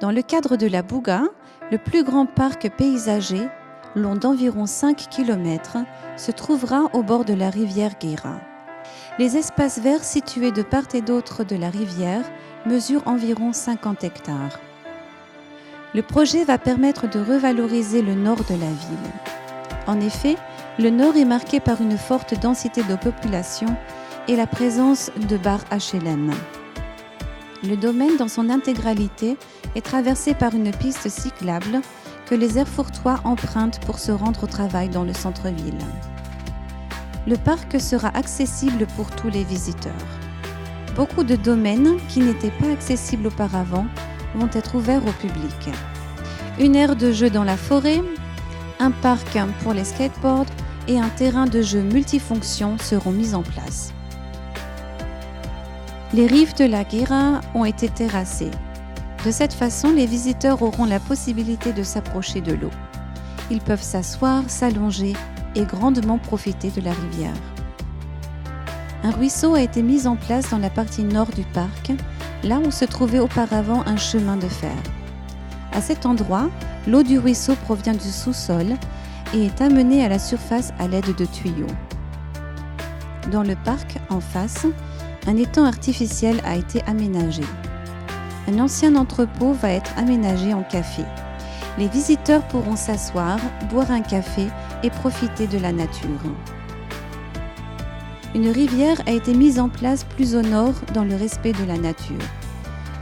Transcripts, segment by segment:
Dans le cadre de la Bouga, le plus grand parc paysager, long d'environ 5 km, se trouvera au bord de la rivière Guira. Les espaces verts situés de part et d'autre de la rivière mesurent environ 50 hectares. Le projet va permettre de revaloriser le nord de la ville. En effet, le nord est marqué par une forte densité de population et la présence de bars HLM. Le domaine dans son intégralité est traversé par une piste cyclable que les Erfurtois empruntent pour se rendre au travail dans le centre-ville. Le parc sera accessible pour tous les visiteurs. Beaucoup de domaines qui n'étaient pas accessibles auparavant vont être ouverts au public. Une aire de jeu dans la forêt, un parc pour les skateboards et un terrain de jeu multifonctions seront mis en place. Les rives de la Guira ont été terrassées. De cette façon, les visiteurs auront la possibilité de s'approcher de l'eau. Ils peuvent s'asseoir, s'allonger et grandement profiter de la rivière. Un ruisseau a été mis en place dans la partie nord du parc, là où se trouvait auparavant un chemin de fer. À cet endroit, l'eau du ruisseau provient du sous-sol et est amenée à la surface à l'aide de tuyaux. Dans le parc, en face, un étang artificiel a été aménagé. Un ancien entrepôt va être aménagé en café. Les visiteurs pourront s'asseoir, boire un café et profiter de la nature. Une rivière a été mise en place plus au nord dans le respect de la nature.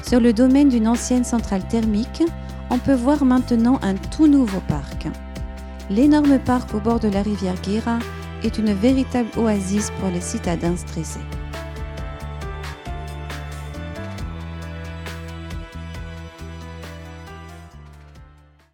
Sur le domaine d'une ancienne centrale thermique, on peut voir maintenant un tout nouveau parc. L'énorme parc au bord de la rivière Guira est une véritable oasis pour les citadins stressés.